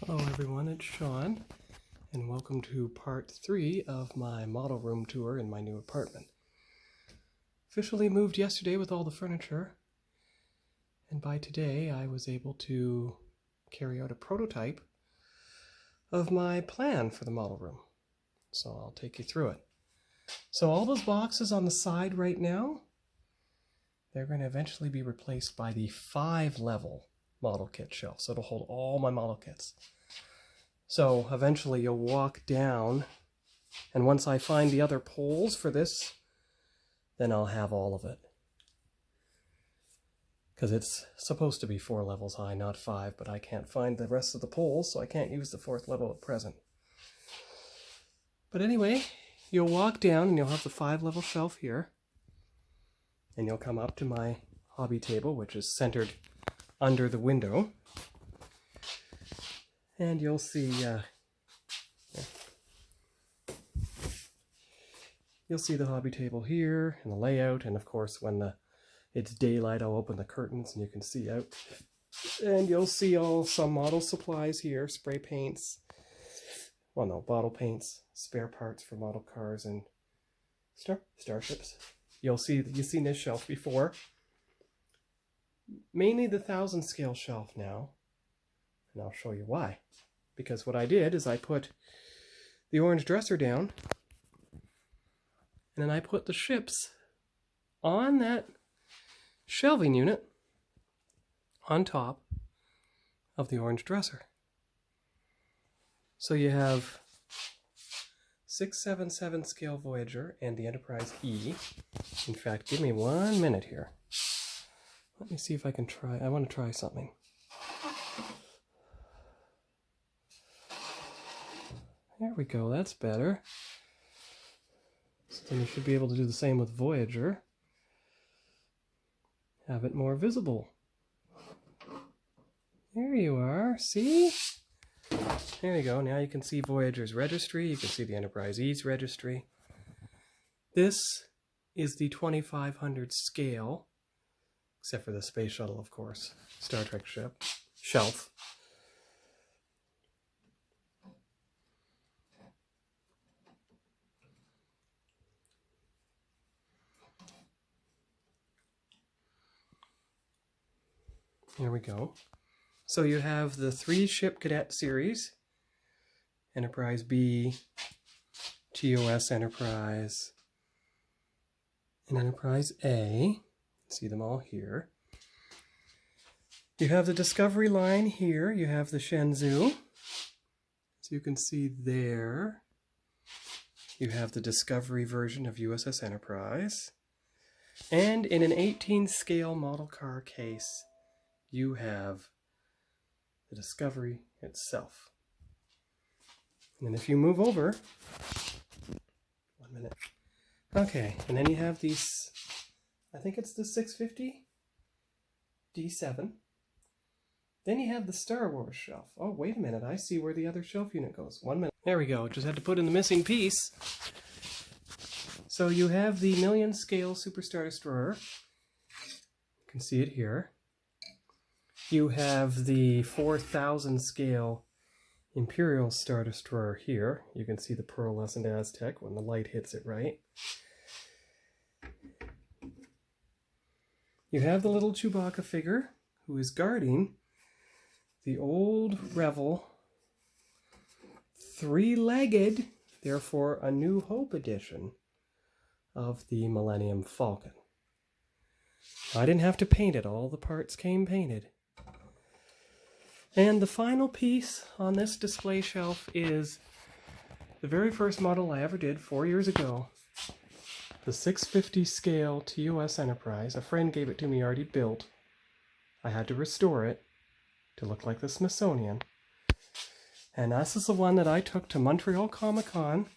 Hello everyone, it's Sean, and welcome to part 3 of my model room tour in my new apartment. Officially moved yesterday with all the furniture, and by today I was able to carry out a prototype of my plan for the model room. So I'll take you through it. So all those boxes on the side right now, they're going to eventually be replaced by the 5-level model kit shelf. So it'll hold all my model kits. So eventually you'll walk down, and once I find the other poles for this, then I'll have all of it. Because it's supposed to be 4 levels high, not 5, but I can't find the rest of the poles, so I can't use the 4th level at present. But anyway, you'll walk down and you'll have the 5-level shelf here. And you'll come up to my hobby table, which is centered under the window. And you'll see the hobby table here and the layout, and of course when it's daylight I'll open the curtains and you can see out. And you'll see some model supplies here, spray paints, well no, bottle paints, spare parts for model cars and starships. You've seen this shelf before. Mainly the 1000 scale shelf now, and I'll show you why. Because what I did is I put the orange dresser down, and then I put the ships on that shelving unit on top of the orange dresser. So you have 677 scale Voyager and the Enterprise E. In fact, give me 1 minute here. Let me see if I can try. I want to try something. There we go, that's better. So then you should be able to do the same with Voyager. Have it more visible. There you are, see? There you go, now you can see Voyager's registry, you can see the Enterprise E's registry. This is the 2500 scale, except for the space shuttle, of course, Star Trek shelf. There we go. So you have the 3-ship cadet series, Enterprise B, TOS Enterprise, and Enterprise A. See them all here. You have the Discovery line here. You have the Shenzhou. So you can see there. You have the Discovery version of USS Enterprise. And in an 18 scale model car case, you have the Discovery itself. And then if you move over, 1 minute. Okay, and then you have these, I think it's the 650 D7. Then you have the Star Wars shelf. Oh, wait a minute, I see where the other shelf unit goes. 1 minute. There we go, just had to put in the missing piece. So you have the 1,000,000 scale Superstar Destroyer. You can see it here. You have the 4,000 scale Imperial Star Destroyer here. You can see the pearlescent Aztec when the light hits it right. You have the little Chewbacca figure who is guarding the old Revel 3-legged, therefore A New Hope edition of the Millennium Falcon. I didn't have to paint it, all the parts came painted. And the final piece on this display shelf is the very first model I ever did 4 years ago. The 650 scale TOS Enterprise. A friend gave it to me already built. I had to restore it to look like the Smithsonian. And this is the one that I took to Montreal Comic-Con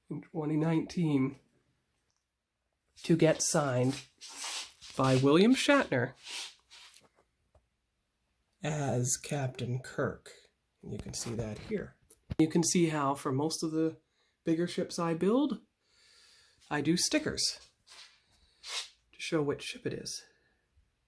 in 2019 to get signed by William Shatner as Captain Kirk. And you can see that here. You can see how for most of the bigger ships I build, I do stickers to show which ship it is.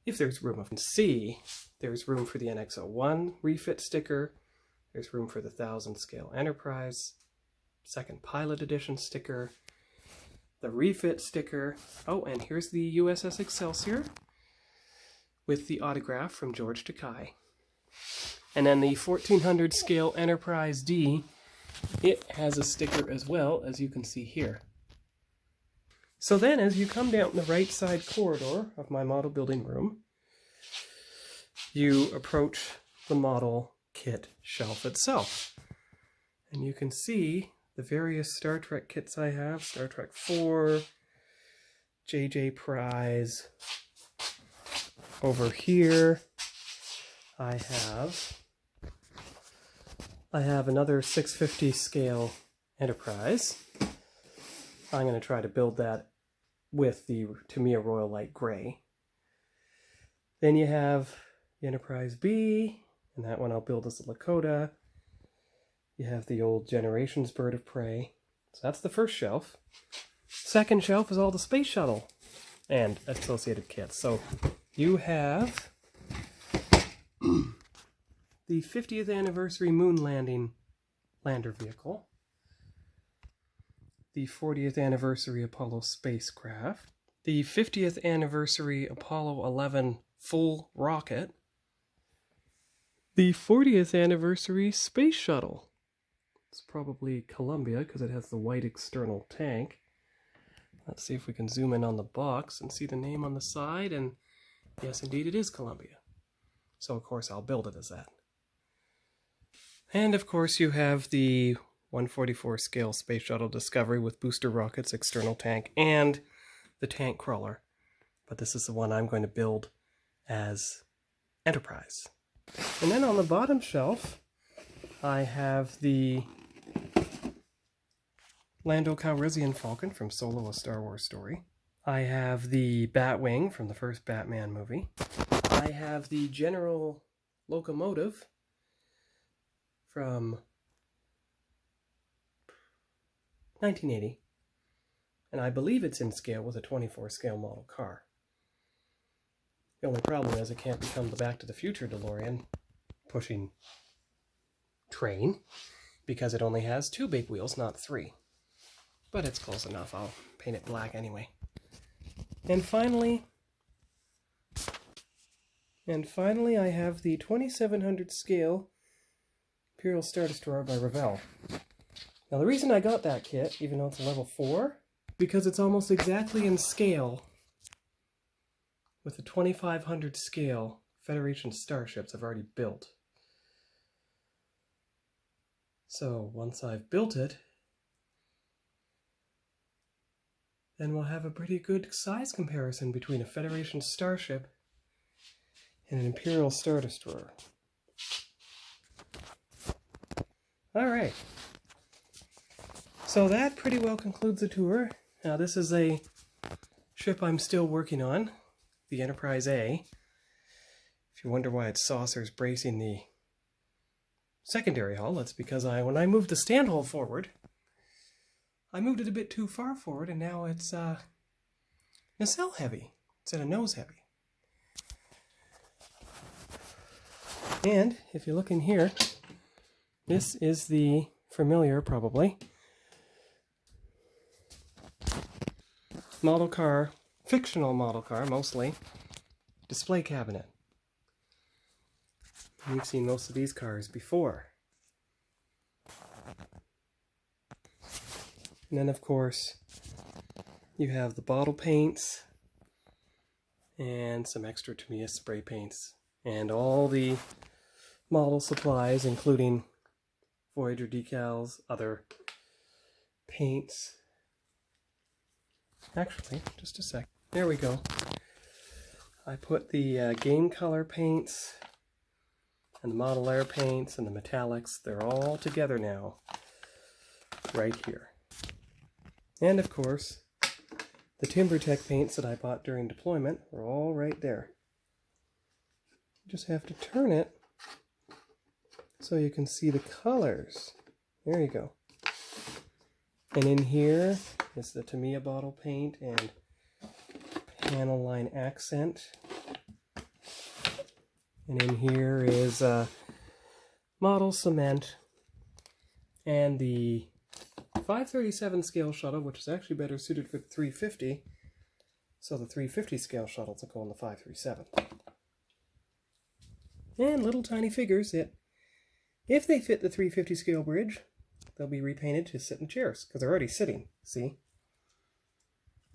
If there's room, I can see there's room for the NX-01 refit sticker, There's room for the 1000 scale Enterprise, second Pilot Edition sticker, the refit sticker. Oh, and here's the USS Excelsior with the autograph from George Takei. And then the 1400 scale Enterprise D, it has a sticker as well, as you can see here. So then as you come down the right side corridor of my model building room, you approach the model kit shelf itself. And you can see the various Star Trek kits I have. Star Trek 4, JJ Prize. Over here I have another 650 scale Enterprise. I'm going to try to build that with the Tamiya Royal Light Gray. Then you have the Enterprise B, and that one I'll build as a Lakota. You have the old Generations Bird of Prey. So that's the first shelf. Second shelf is all the Space Shuttle and associated kits. So you have the 50th anniversary moon landing lander vehicle, the 40th anniversary Apollo spacecraft, the 50th anniversary Apollo 11 full rocket, the 40th anniversary space shuttle. It's probably Columbia because it has the white external tank. Let's see if we can zoom in on the box and see the name on the side, and yes, indeed, it is Columbia. So, of course, I'll build it as that. And, of course, you have the 144 scale Space Shuttle Discovery with booster rockets, external tank, and the tank crawler. But this is the one I'm going to build as Enterprise. And then on the bottom shelf, I have the Lando Calrissian Falcon from Solo: A Star Wars Story. I have the Batwing from the first Batman movie. I have the General Locomotive from 1980. And I believe it's in scale with a 24 scale model car. The only problem is it can't become the Back to the Future DeLorean pushing train because it only has 2 big wheels, not 3. But it's close enough. I'll paint it black anyway. And finally, I have the 2700 scale Imperial Star Destroyer by Revell. Now the reason I got that kit, even though it's a level 4, because it's almost exactly in scale with the 2500 scale Federation starships I've already built. So once I've built it, then we'll have a pretty good size comparison between a Federation starship and an Imperial Star Destroyer. Alright, so that pretty well concludes the tour. Now this is a ship I'm still working on, the Enterprise A. If you wonder why its saucer's bracing the secondary hull, it's because when I moved the stand hull forward, I moved it a bit too far forward, and now it's nacelle heavy instead of nose heavy. And if you look in here, this is the familiar, probably, model car, fictional model car mostly, display cabinet. You've seen most of these cars before. And then, of course, you have the bottle paints and some extra Tamiya spray paints and all the model supplies, including Voyager decals, other paints. Actually, just a sec. There we go. I put the game color paints and the Model Air paints and the metallics. They're all together now, right here. And of course, the TimberTech paints that I bought during deployment are all right there. You just have to turn it so you can see the colors. There you go. And in here is the Tamiya bottle paint and panel line accent. And in here is model cement, and the 537 scale shuttle, which is actually better suited for the 350. So the 350 scale shuttles will go on the 537. And little tiny figures that, if they fit the 350 scale bridge, they'll be repainted to sit in chairs, because they're already sitting, see?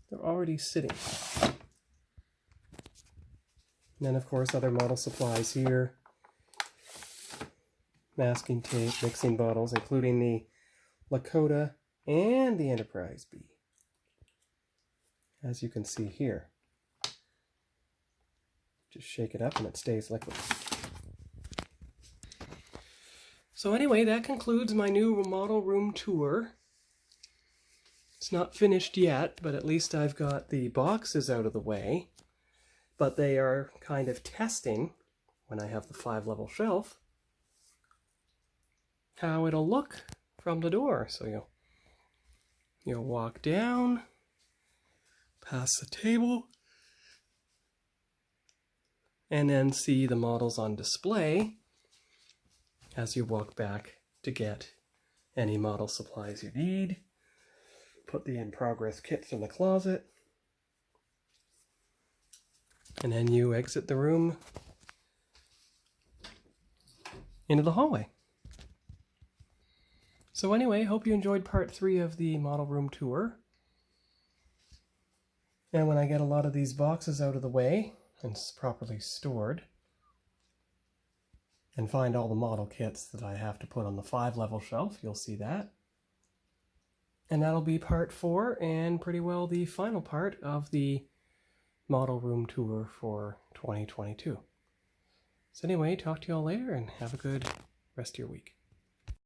They're already sitting. And then, of course, other model supplies here. Masking tape, mixing bottles, including the Lakota and the Enterprise B, as you can see here. Just shake it up and it stays liquid. So anyway, that concludes my new model room tour. It's not finished yet, but at least I've got the boxes out of the way. But they are kind of testing, when I have the 5-level shelf, how it'll look from the door. So you'll walk down, past the table, and then see the models on display as you walk back to get any model supplies you need. Put the in-progress kits in the closet, and then you exit the room into the hallway. So anyway, hope you enjoyed part 3 of the model room tour. And when I get a lot of these boxes out of the way and properly stored, and find all the model kits that I have to put on the 5-level shelf, you'll see that. And that'll be part 4, and pretty well the final part of the model room tour for 2022. So anyway, talk to you all later, and have a good rest of your week.